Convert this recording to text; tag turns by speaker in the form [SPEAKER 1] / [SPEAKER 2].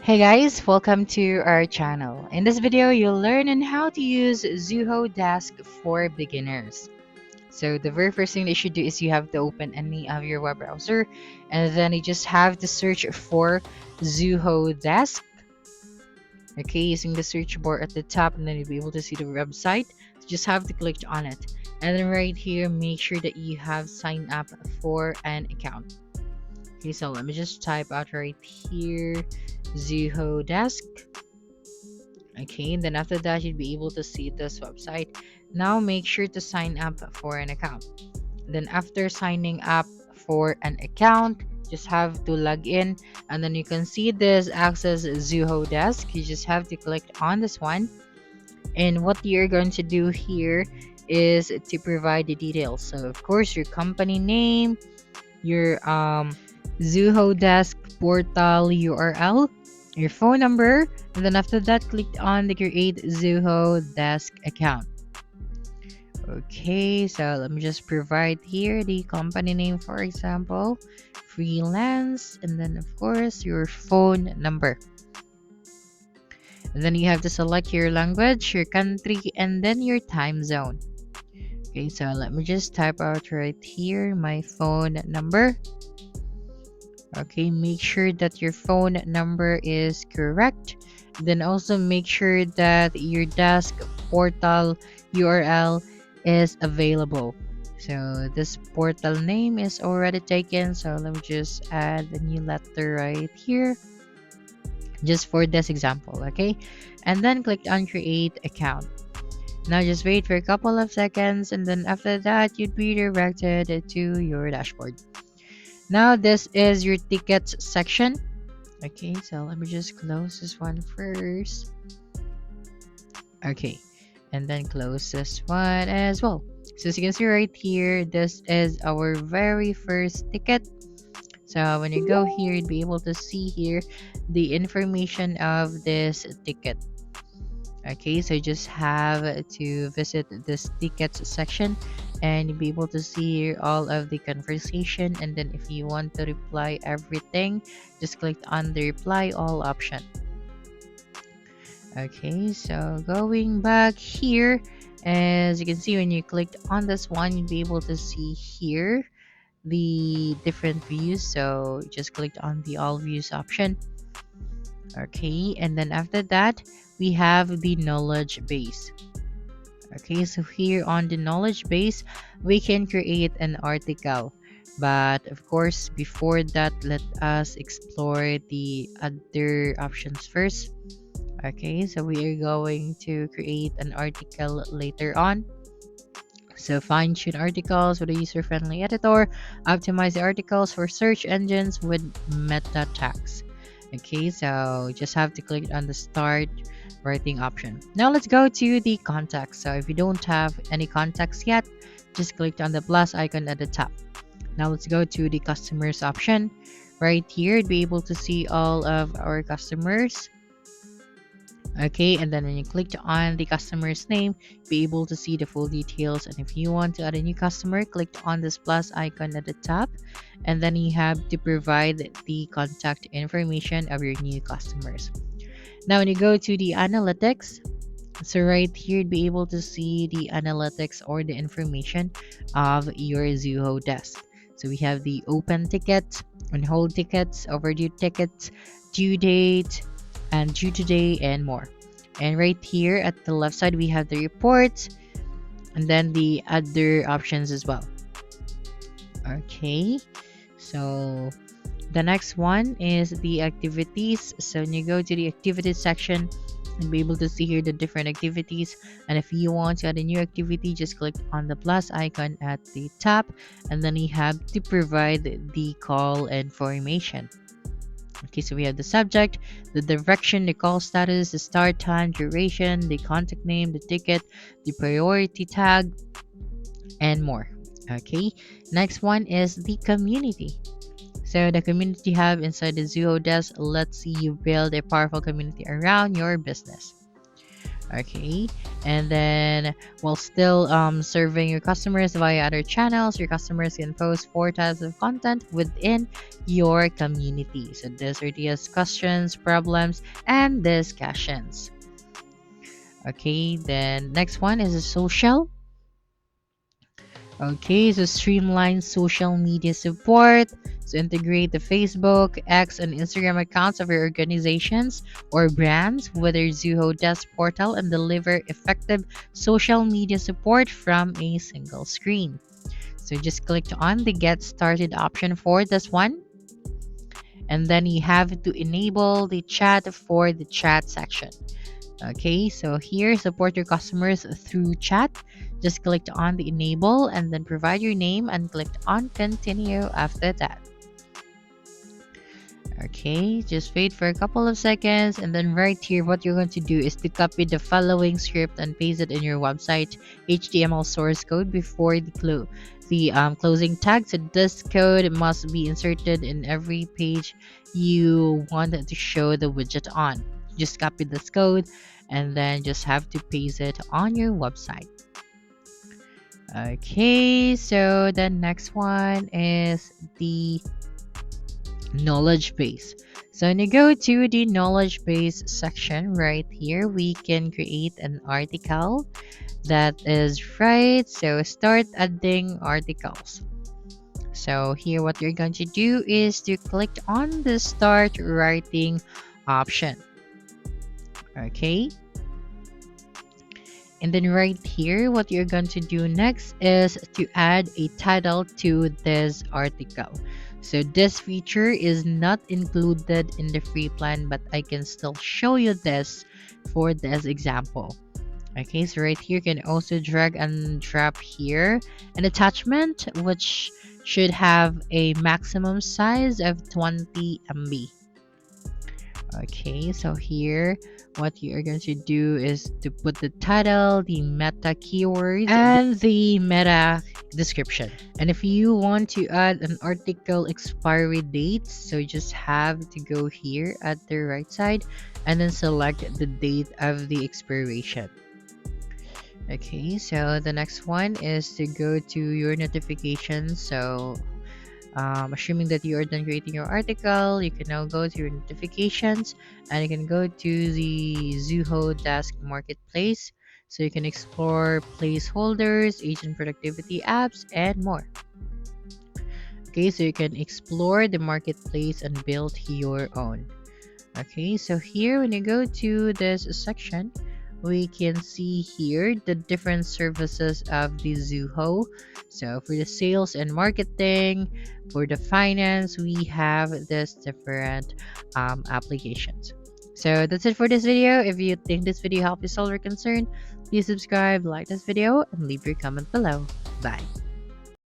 [SPEAKER 1] Hey guys, welcome to our channel. In this video, you'll learn on how to use Zoho Desk for beginners. So the very first thing that you should do is you have to open any of your web browser, and then you just have to search for Zoho Desk. Okay, using the search bar at the top, and then you'll be able to see the website. So just have to click on it, and then right here, make sure that you have signed up for an account. Okay, so let me just type out right here Zoho Desk. Okay, and then after that, you'd be able to see this website. Now make sure to sign up for an account. Then after signing up for an account, just have to log in, and then you can see this access Zoho Desk. You just have to click on this one, and what you're going to do here is to provide the details. So of course your company name, your Zoho Desk portal URL, your phone number, and then after that, click on the Create Zoho Desk account. Okay, so let me just provide here the company name, for example, freelance, and then of course your phone number. And then you have to select your language, your country, and then your time zone. Okay, so let me just type out right here my phone number. Okay, make sure that your phone number is correct. Then also make sure that your desk portal URL is available. So this portal name is already taken, so let me just add a new letter right here just for this example. Okay, and then click on create account. Now just wait for a couple of seconds, and then after that you'd be redirected to your dashboard. Now this is your tickets section. Okay, so let me just close this one first. Okay, and then close this one as well. So as you can see right here, this is our very first ticket. So when you go here, you'd be able to see here the information of this ticket. Okay, so you just have to visit this tickets section, and you'll be able to see here all of the conversation, and then if you want to reply everything, just click on the reply all option. Okay, so going back here, as you can see, when you clicked on this one, you'll be able to see here the different views. So just click on the all views option. Okay, and then after that, we have the knowledge base. Okay, so here on the knowledge base, we can create an article. But of course, before that, let us explore the other options first. Okay, so we are going to create an article later on. So fine-tune articles with a user-friendly editor, optimize the articles for search engines with meta tags. Okay, so just have to click on the start writing option. Now let's go to the context. So if you don't have any context yet, just click on the plus icon at the top. Now let's go to the customers option. Right here, you'd be able to see all of our customers. Okay, and then when you click on the customer's name, be able to see the full details. And if you want to add a new customer, click on this plus icon at the top, and then you have to provide the contact information of your new customers. Now when you go to the analytics, so right here you'd be able to see the analytics or the information of your Zoho Desk. So we have the open tickets, on hold tickets, overdue tickets, due date, and due today, and more. And right here at the left side, we have the reports, and then the other options as well. Okay, so the next one is the activities. So when you go to the activities section, you'll be able to see here the different activities, and if you want to add a new activity, just click on the plus icon at the top, and then you have to provide the call information. Okay, so we have the subject, the direction, the call status, the start time, duration, the contact name, the ticket, the priority tag, and more. Okay, next one is the community. So the community hub inside the Zoho Desk lets you build a powerful community around your business. Okay, and then while still serving your customers via other channels, your customers can post 4 types of content within your community. So these are the questions, problems, and discussions. Okay, then next one is a social. Okay, so streamline social media support. So integrate the Facebook, X, and Instagram accounts of your organizations or brands with their Zoho Desk portal and deliver effective social media support from a single screen. So just click on the Get Started option for this one. And then you have to enable the chat for the chat section. Okay, so here support your customers through chat. Just click on the enable and then provide your name and click on continue after that. Okay, just wait for a couple of seconds and then right here what you're going to do is to copy the following script and paste it in your website HTML source code before the closing tag. So this code must be inserted in every page you want to show the widget on. Just copy this code and then just have to paste it on your website. Okay, so the next one is the knowledge base. So when you go to the knowledge base section right here, we can create an article. That is right. So start adding articles. So here what you're going to do is to click on the start writing option. Okay. And then right here, what you're going to do next is to add a title to this article. So this feature is not included in the free plan, but I can still show you this for this example. Okay, so right here you can also drag and drop here an attachment which should have a maximum size of 20 MB. Okay, so here what you are going to do is to put the title, the meta keywords, and the meta description. And if you want to add an article expiry date, so you just have to go here at the right side and then select the date of the expiration. Okay, so the next one is to go to your notifications. So assuming that you are done creating your article, you can now go to your notifications and you can go to the Zoho Desk Marketplace. So you can explore placeholders, agent productivity apps, and more. Okay, so you can explore the marketplace and build your own. Okay, so here when you go to this section, we can see here the different services of the Zoho. So for the sales and marketing, for the finance, we have this different applications. So that's it for this video. If you think this video helped you solve your concern, please subscribe, like this video, and leave your comment below. Bye.